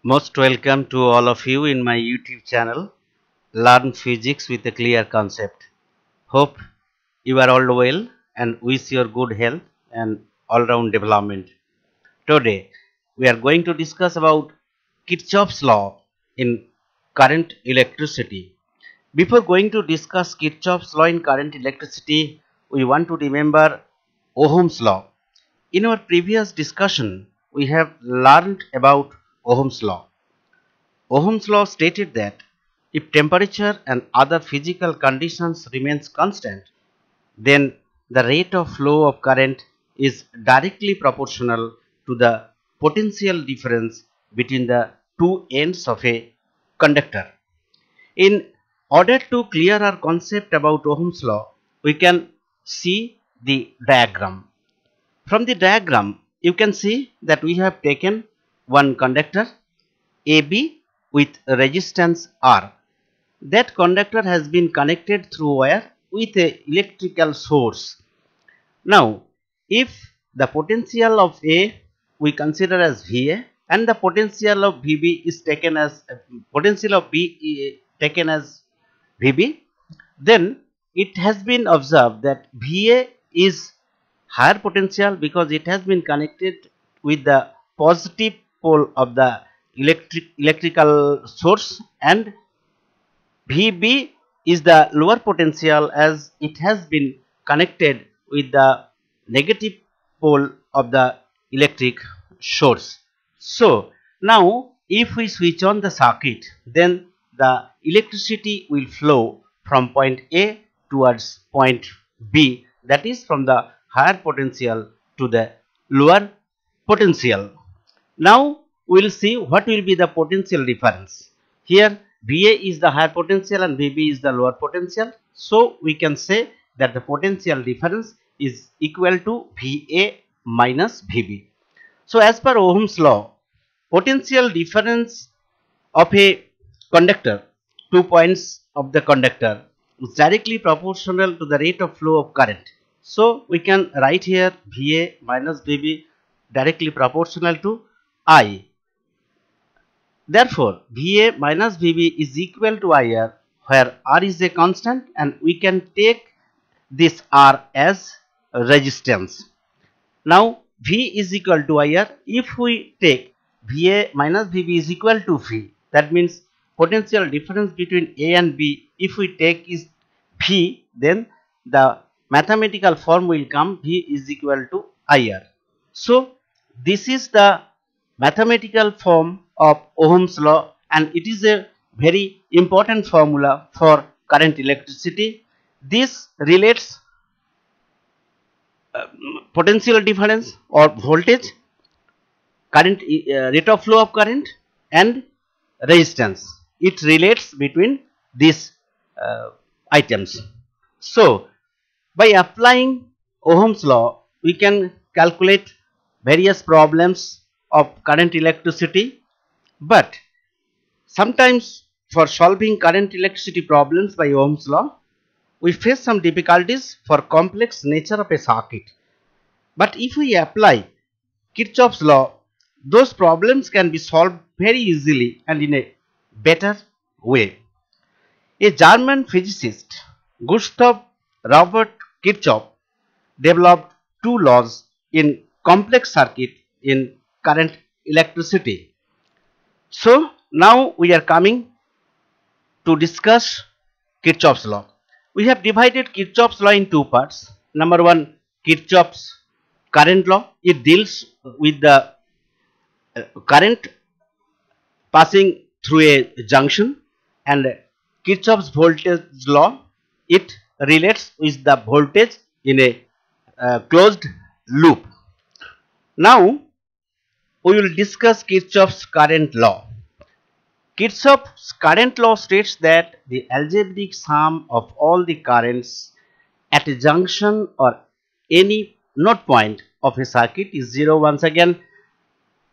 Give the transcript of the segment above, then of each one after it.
Most welcome to all of you in my YouTube channel, Learn Physics with a Clear Concept. Hope you are all well and wish your good health and all-round development. Today, we are going to discuss about Kirchhoff's law in current electricity. Before going to discuss Kirchhoff's law in current electricity, we want to remember Ohm's law. In our previous discussion, we have learned about Ohm's law. Ohm's law stated that if temperature and other physical conditions remains constant, then the rate of flow of current is directly proportional to the potential difference between the two ends of a conductor. In order to clear our concept about Ohm's law, we can see the diagram. From the diagram, you can see that we have taken one conductor AB with resistance R. That conductor has been connected through wire with a electrical source. Now, if the potential of A we consider as VA and the potential of VB is taken as potential of B taken as VB, then it has been observed that VA is higher potential because it has been connected with the positive pole of the electrical source, and VB is the lower potential as it has been connected with the negative pole of the electric source. So now if we switch on the circuit, then the electricity will flow from point A towards point B, that is from the higher potential to the lower potential. Now we will see what will be the potential difference. Here VA is the higher potential and VB is the lower potential. So we can say that the potential difference is equal to VA minus VB. So as per Ohm's law, potential difference of a conductor, 2 points of the conductor, is directly proportional to the rate of flow of current. So we can write here VA minus VB directly proportional to I. Therefore, VA minus VB is equal to IR, where R is a constant and we can take this R as resistance. Now, V is equal to IR. If we take VA minus VB is equal to V, that means potential difference between A and B, if we take is V, then the mathematical form will come V is equal to IR. So, this is the mathematical form of Ohm's law, and it is a very important formula for current electricity. This relates potential difference or voltage, current rate of flow of current and resistance. It relates between these items. So by applying Ohm's law, we can calculate various problems of current electricity, but sometimes for solving current electricity problems by Ohm's law, we face some difficulties for complex nature of a circuit. But if we apply Kirchhoff's law, those problems can be solved very easily and in a better way. A German physicist, Gustav Robert Kirchhoff, developed two laws in complex circuit in current electricity. So now we are coming to discuss Kirchhoff's law. We have divided Kirchhoff's law in two parts. Number one, Kirchhoff's current law. It deals with the current passing through a junction, and Kirchhoff's voltage law, it relates with the voltage in a closed loop. Now we will discuss Kirchhoff's current law. Kirchhoff's current law states that the algebraic sum of all the currents at a junction or any node point of a circuit is 0. Once again,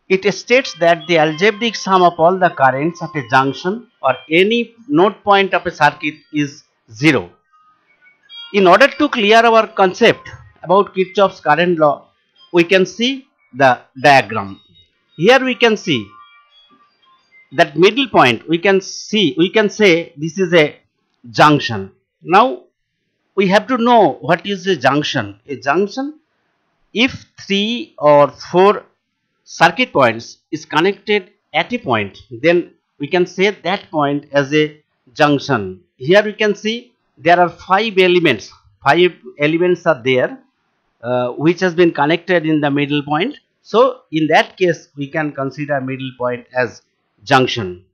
it states that the algebraic sum of all the currents at a junction or any node point of a circuit is 0. In order to clear our concept about Kirchhoff's current law, we can see the diagram. Here we can see that middle point, we can say this is a junction. Now we have to know what is a junction. A junction, if 3 or 4 circuit points is connected at a point, then we can say that point as a junction. Here we can see there are 5 elements. 5 elements are there, which has been connected in the middle point. So in that case, we can consider middle point as junction.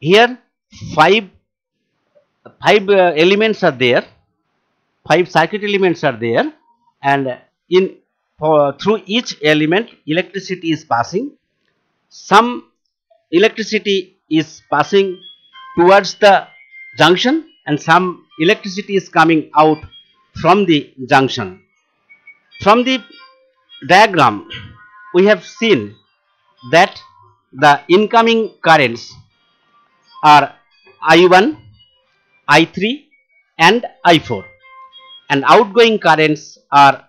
Here 5 elements are there, 5 circuit elements are there, and through each element electricity is passing. Some electricity is passing towards the junction and some electricity is coming out from the junction. From the diagram we have seen that the incoming currents are I1, I3 and I4, and outgoing currents are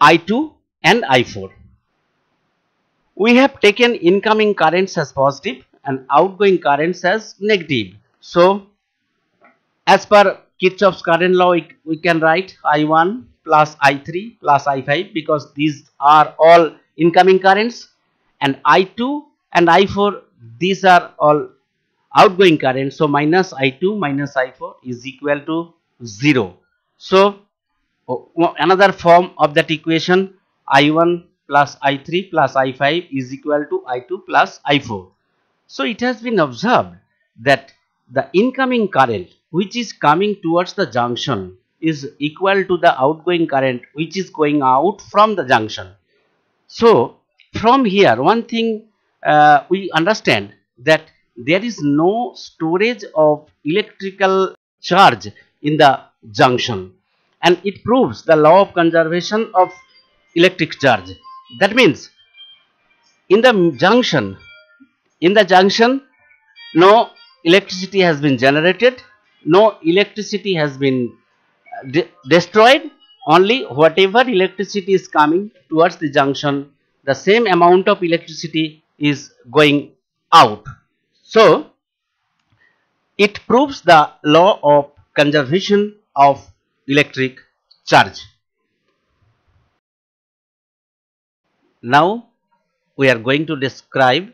I2 and I4. We have taken incoming currents as positive and outgoing currents as negative. So as per Kirchhoff's current law, we can write I1 plus I3 plus I5, because these are all incoming currents, and I2 and I4, these are all outgoing currents. So minus I2 minus I4 is equal to 0. So another form of that equation, I1 plus I3 plus I5 is equal to I2 plus I4. So it has been observed that the incoming current which is coming towards the junction is equal to the outgoing current which is going out from the junction. So from here, one thing we understand that there is no storage of electrical charge in the junction, and it proves the law of conservation of electric charge. That means in the junction no electricity has been generated, no electricity has been destroyed. Only whatever electricity is coming towards the junction, the same amount of electricity is going out. So it proves the law of conservation of electric charge. Now we are going to describe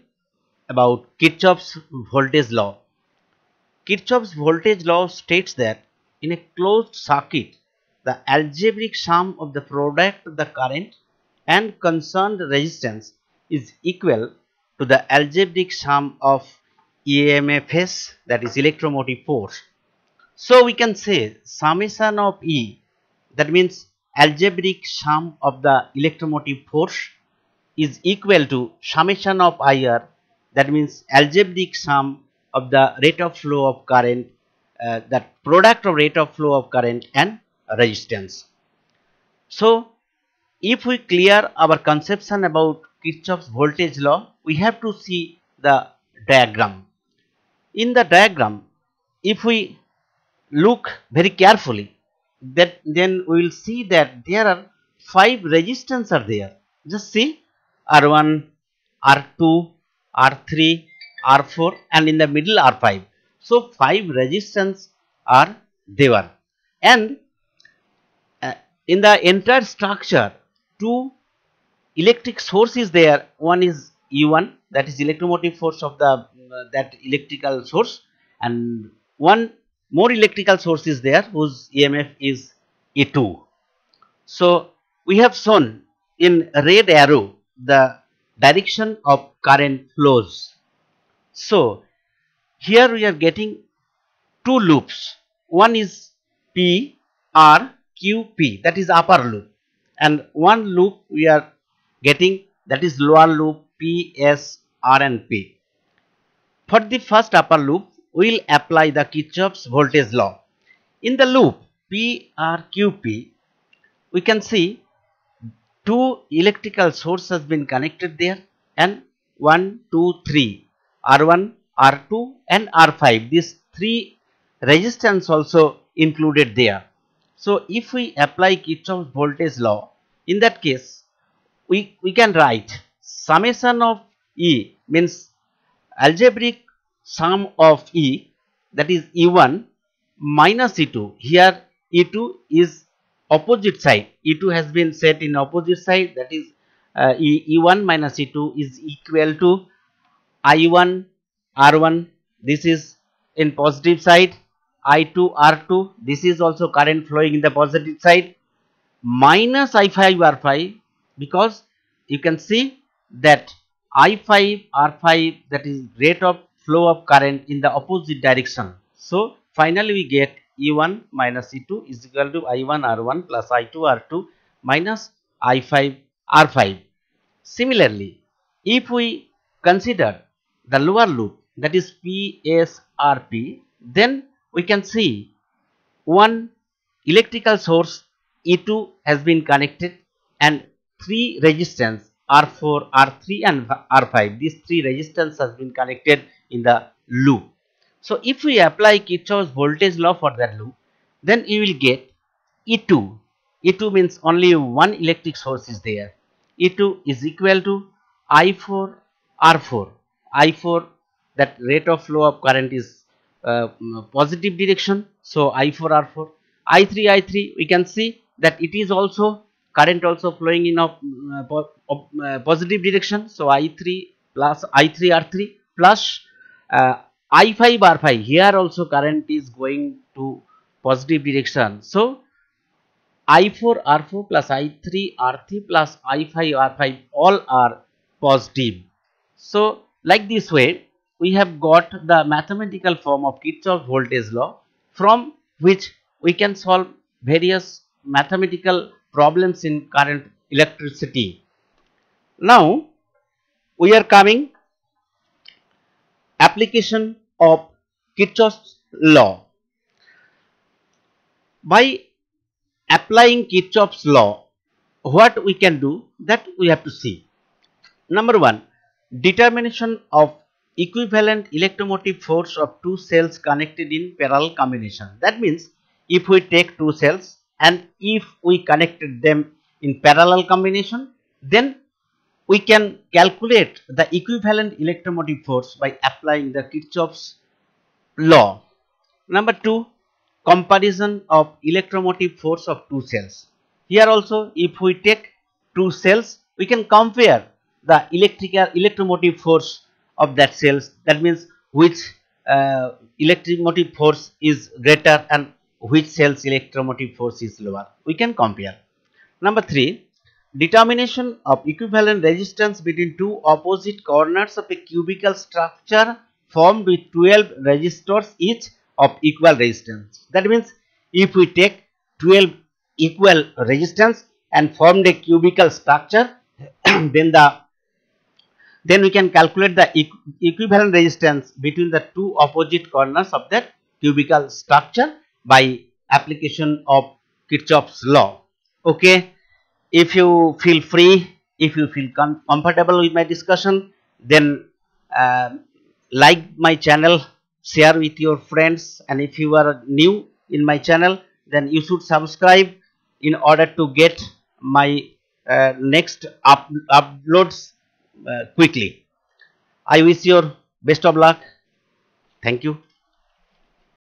about Kirchhoff's voltage law. Kirchhoff's voltage law states that in a closed circuit, the algebraic sum of the product of the current and concerned resistance is equal to the algebraic sum of EMFs, that is electromotive force. So we can say summation of E, that means algebraic sum of the electromotive force, is equal to summation of IR, that means algebraic sum of the rate of flow of current, that product of rate of flow of current and resistance. So if we clear our conception about Kirchhoff's voltage law, we have to see the diagram. In the diagram, if we look very carefully, then we will see that there are 5 resistance are there. Just see R1, R2, R3, R4, and in the middle R5. So 5 resistance are there, and in the entire structure 2 electric source is there. One is E1, that is electromotive force of the that electrical source, and one more electrical source is there whose EMF is E2. So we have shown in red arrow the direction of current flows. So here we are getting 2 loops. One is P, R, Q, P, that is upper loop, and one loop we are getting, that is lower loop, P, S, R and P. For the first upper loop, we will apply the Kirchhoff's voltage law. In the loop P, R, Q, P, we can see 2 electrical sources has been connected there, and 1, 2, 3, R1, R2 and R5. These 3 resistance also included there. So if we apply Kirchhoff's voltage law, in that case we can write summation of E, means algebraic sum of E, that is E1 minus E2. Here E2 is opposite side. E2 has been set in opposite side, that is E1 minus E2 is equal to I1 R1. This is in positive side. I2 R2. This is also current flowing in the positive side, minus I5 R5, because you can see that I5 R5, that is rate of flow of current in the opposite direction. So finally we get E1 minus E2 is equal to I1 R1 plus I2 R2 minus I5 R5. Similarly, if we consider the lower loop, that is PSRP, then we can see one electrical source E2 has been connected and three resistance R4, R3 and R5. These three resistance has been connected in the loop. So if we apply Kirchhoff's voltage law for that loop, then you will get E2. E2 means only one electric source is there. E2 is equal to I4 R4. I4, that rate of flow of current is positive direction, so I4 R4. I3 we can see that it is also current also flowing in positive direction, so I3 plus I3 R3 plus I5 R5. Here also current is going to positive direction, so I4 R4 plus I3 R3 plus I5 R5 all are positive. So like this way we have got the mathematical form of Kirchhoff's voltage law, from which we can solve various mathematical problems in current electricity. Now we are coming application of Kirchhoff's law. By applying Kirchhoff's law, what we can do, that we have to see. Number one, determination of equivalent electromotive force of two cells connected in parallel combination. That means if we take two cells and if we connected them in parallel combination, then we can calculate the equivalent electromotive force by applying the Kirchhoff's law. Number two, comparison of electromotive force of two cells. Here also if we take two cells, we can compare the electromotive force of that cells. That means which electromotive force is greater and which cell's electromotive force is lower. We can compare. Number three, determination of equivalent resistance between two opposite corners of a cubical structure formed with 12 resistors each of equal resistance. That means if we take 12 equal resistance and formed a cubical structure, then we can calculate the equivalent resistance between the two opposite corners of that cubical structure by application of Kirchhoff's law. Okay, if you feel free, if you feel comfortable with my discussion, then like my channel, share with your friends, and if you are new in my channel, then you should subscribe in order to get my next uploads quickly. I wish you best of luck. Thank you.